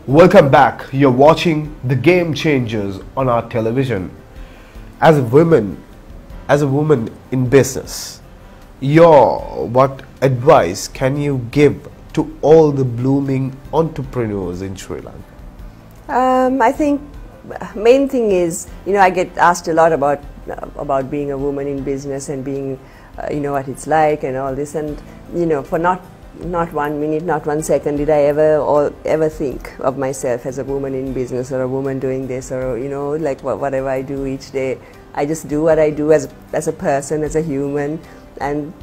Welcome back. You're watching The Game Changers on our television. As a woman in business, what advice can you give to all the blooming entrepreneurs in Sri Lanka? I think main thing is, I get asked a lot about being a woman in business and being, what it's like and all this, and for not 1 minute, not 1 second did I ever think of myself as a woman in business or a woman doing this, or like whatever I do each day. I just do what I do as a person, as a human, and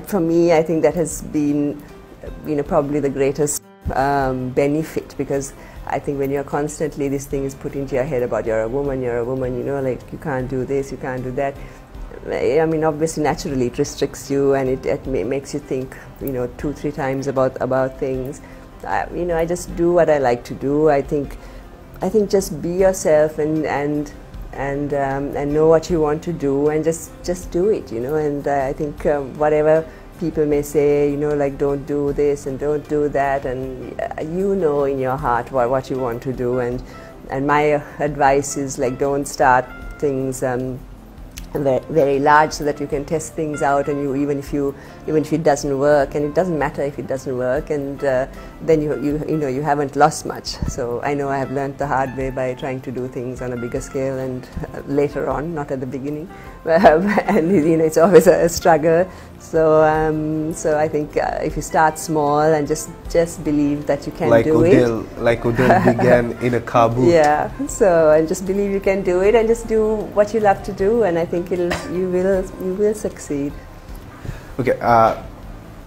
for me, I think that has been probably the greatest benefit, because I think when you're constantly, this thing is put into your head about you're a woman, like you can't do this, you can't do that. I mean, obviously, naturally, it restricts you, and it makes you think, 2-3 times about things. I just do what I like to do. I think just be yourself and know what you want to do, and just do it, And I think whatever people may say, like don't do this and don't do that, and in your heart what you want to do, and my advice is, like, don't start things very large, so that you can test things out, and even if it doesn't work, and it doesn't matter if it doesn't work, and then you haven't lost much. So I know I have learned the hard way by trying to do things on a bigger scale, and later on, not at the beginning, and it's always a struggle. So I think if you start small and just believe that you can do it. Like Udell began in a car boot. Yeah. So, and just believe you can do it, and just do what you love to do, and I think you will succeed. Okay.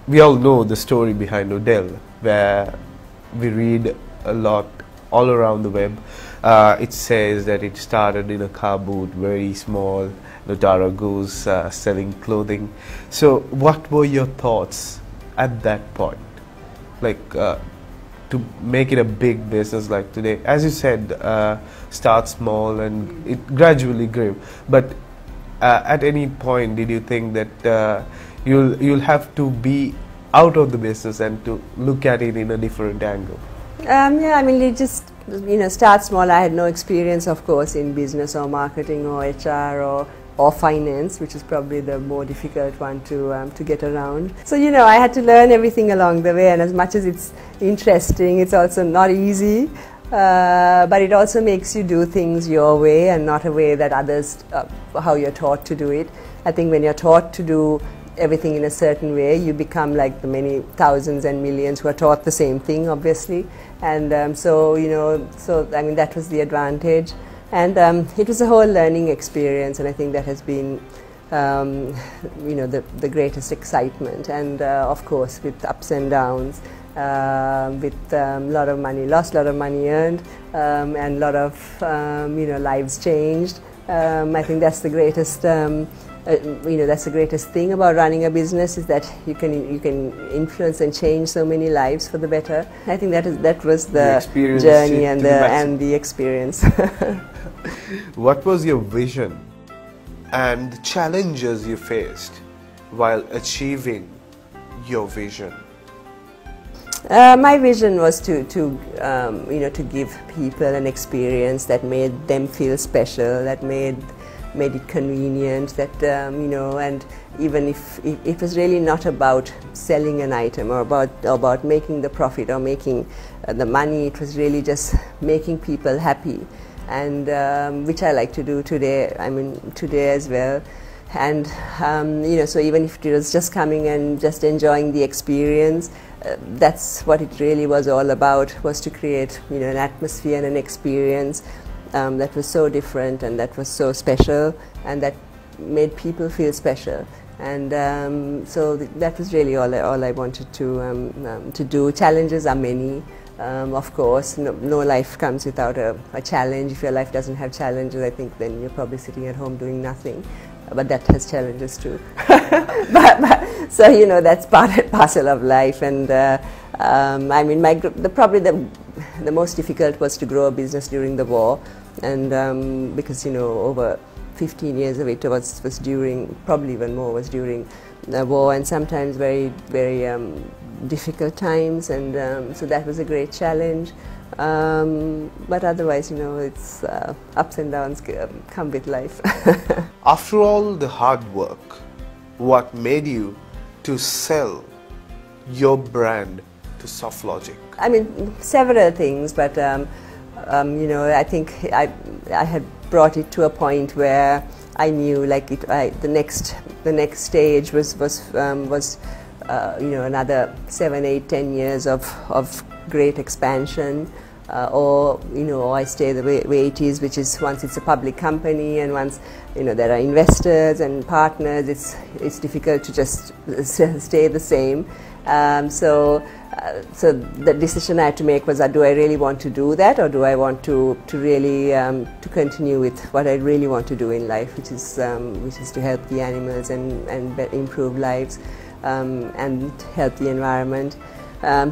We all know the story behind Udell, where we read a lot all around the web. It says that it started in a car boot, very small. Otara goes selling clothing. So what were your thoughts at that point, like to make it a big business like today? As you said, start small and it gradually grew, but at any point did you think that you'll have to be out of the business and to look at it in a different angle? Yeah, I mean, you just start small. I had no experience, of course, in business or marketing or HR or finance, which is probably the more difficult one to get around. So I had to learn everything along the way, and as much as it's interesting, it's also not easy. But it also makes you do things your way and not a way that others, how you're taught to do it. I think when you're taught to do everything in a certain way, you become like the many thousands and millions who are taught the same thing, obviously. And so I mean, that was the advantage. And it was a whole learning experience, and I think that has been, the greatest excitement. And of course, with ups and downs, with a lot of money lost, a lot of money earned, and a lot of lives changed. I think that's the greatest. That's the greatest thing about running a business, is that you can influence and change so many lives for the better. I think that was the journey and the experience. What was your vision and the challenges you faced while achieving your vision? My vision was to give people an experience that made them feel special, that made it convenient, that and even if it was really not about selling an item or about making the profit or making the money, it was really just making people happy, and which I like to do today. I mean, today as well. And so even if it was just coming and just enjoying the experience, that's what it really was all about, was to create an atmosphere and an experience that was so different and that was so special and that made people feel special. And so that was really all I wanted to do. Challenges are many. Of course, no life comes without a challenge. If your life doesn't have challenges, I think then you're probably sitting at home doing nothing. But that has challenges too. So that's part and parcel of life. And I mean, probably the most difficult was to grow a business during the war, and because over 15 years of it was during, probably even more, was during the war, and sometimes very, very difficult times, and so that was a great challenge. But otherwise, it's ups and downs come with life. After all the hard work, what made you to sell your brand to Soft Logic? I mean, several things, but I think I had brought it to a point where I knew the next stage was another 7, 8, 10 years of great expansion, or I stay the way it is, which is once it's a public company and once there are investors and partners, it's difficult to just stay the same. So the decision I had to make was, do I really want to do that, or do I want to really to continue with what I really want to do in life, which is to help the animals and improve lives and help the environment.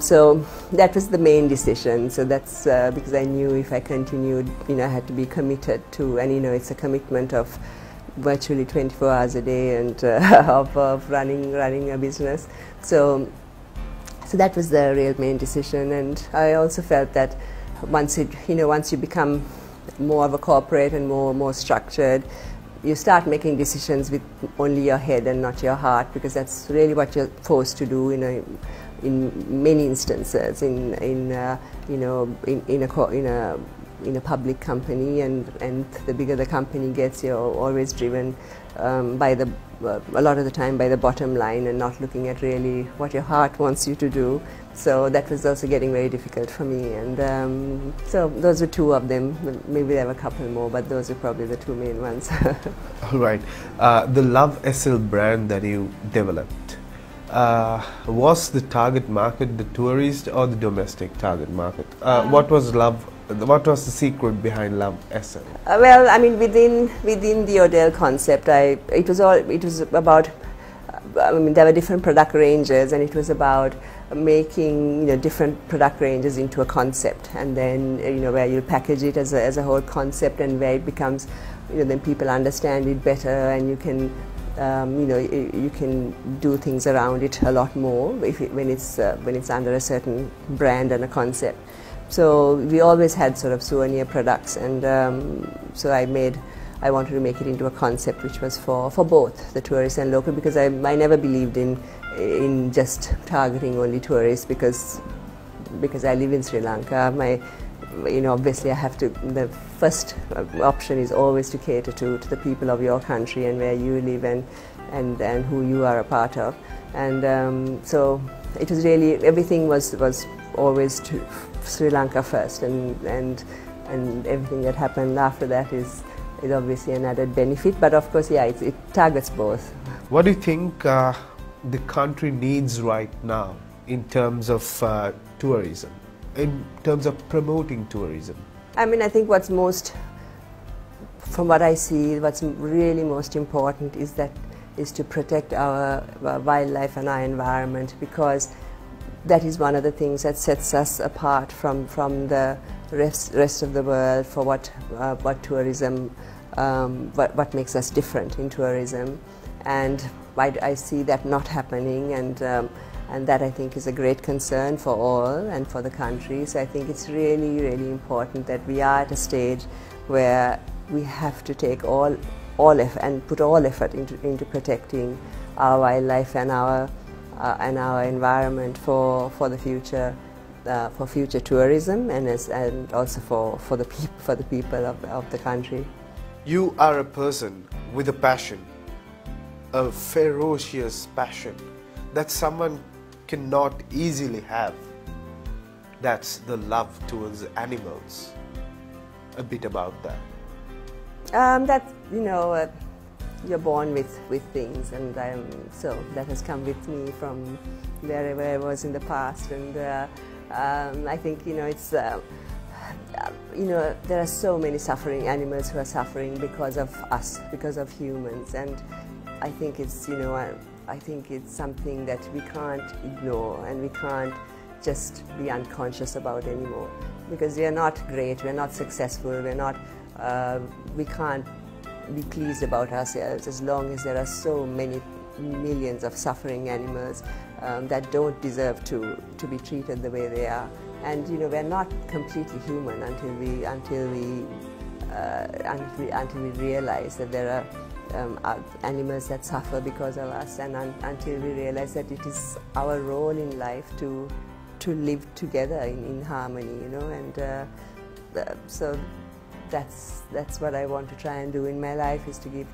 So that was the main decision. So that's because I knew if I continued, I had to be committed to, and it's a commitment of virtually 24 hours a day and of running a business. So that was the real main decision. And I also felt that once you become more of a corporate and more structured, you start making decisions with only your head and not your heart, because that's really what you're forced to do in many instances in a public company, and the bigger the company gets, you're always driven a lot of the time by the bottom line and not looking at really what your heart wants you to do. So that was also getting very difficult for me, and so those were two of them. Maybe there were a couple more, but those are probably the two main ones. All right. The Love SL brand that you developed, was the target market the tourist or the domestic target market? What was the secret behind Love SL? Well, I mean, within the Odell concept, it was about. I mean, there were different product ranges, and it was about making different product ranges into a concept, and then where you package it as a whole concept, and where it becomes then people understand it better, and you can you can do things around it a lot more when it's under a certain brand and a concept. So we always had sort of souvenir products, and so I wanted to make it into a concept which was for both the tourists and local, because I never believed in just targeting only tourists, because I live in Sri Lanka. Obviously I have to, the first option is always to cater to the people of your country and where you live and who you are a part of. And so it was really, everything was always to Sri Lanka first, and everything that happened after that is obviously an added benefit, but of course, yeah, it targets both. What do you think the country needs right now in terms of tourism, in terms of promoting tourism? I mean, I think from what I see, what's really most important is to protect our wildlife and our environment, because that is one of the things that sets us apart from the rest of the world for what tourism, what makes us different in tourism. And I see that not happening, and that I think is a great concern for all and for the country. So I think it's really, really important that we are at a stage where we have to take all effort and put all effort into protecting our wildlife and our environment for the future, for future tourism, and also for the people of the country. You are a person with a passion, a ferocious passion that someone cannot easily have. That's the love towards animals. A bit about that. That you're born with things, and so that has come with me from wherever I was in the past, and I think it's there are so many suffering animals who are suffering because of us, because of humans, and I think it's I think it's something that we can't ignore, and we can't just be unconscious about anymore, because we are not great, we're not successful, we can't be pleased about ourselves as long as there are so many millions of suffering animals that don't deserve to be treated the way they are. and we're not completely human until we realize that there are animals that suffer because of us, and until we realize that it is our role in life to live together in harmony, and so that's what I want to try and do in my life, is to give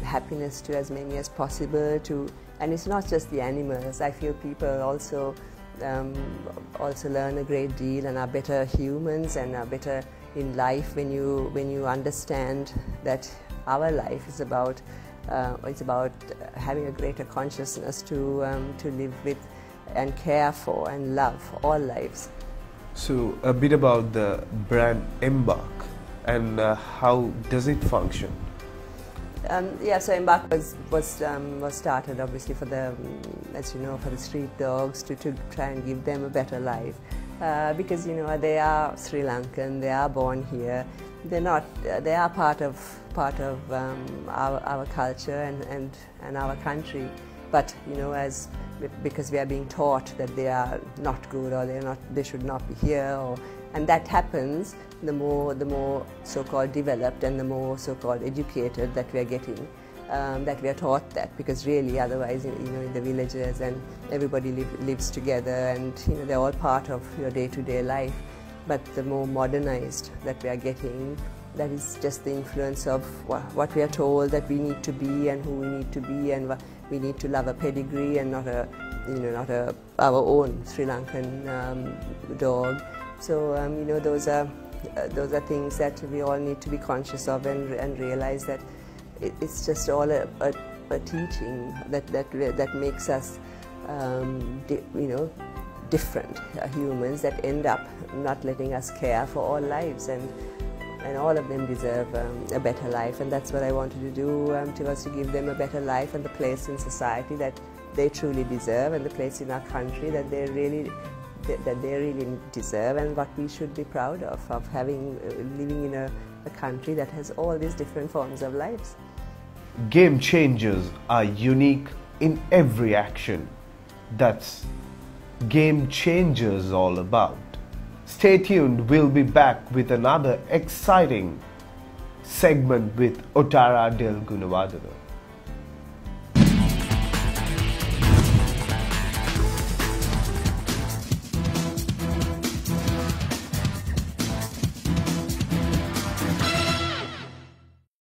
happiness to as many as possible. And it's not just the animals. I feel people also learn a great deal and are better humans and are better in life when you understand that our life is about having a greater consciousness to live with and care for and love all lives. So a bit about the brand Embark and how does it function? So Embark was started obviously for the, as you know, for the street dogs to try and give them a better life, because they are Sri Lankan, they are born here, they are part of our culture and our country, but because we are being taught that they are not good or they should not be here, and that happens the more so-called developed and the more so-called educated that we are getting, that we are taught that, because really otherwise in the villages and everybody lives together and they're all part of your day-to-day life. But the more modernized that we are getting, that is just the influence of what we are told that we need to be and who we need to be, and we need to love a pedigree and not our own Sri Lankan dog. So those are things that we all need to be conscious of and realize that it's just all a teaching that makes us different humans that end up not letting us care for all lives, and all of them deserve a better life, and that's what I wanted to do, to give them a better life and the place in society that they truly deserve, and the place in our country that they really deserve, and what we should be proud of living in a country that has all these different forms of lives. Game changers are unique in every action. That's Game Changers all about. Stay tuned, we'll be back with another exciting segment with Otara Gunewardene.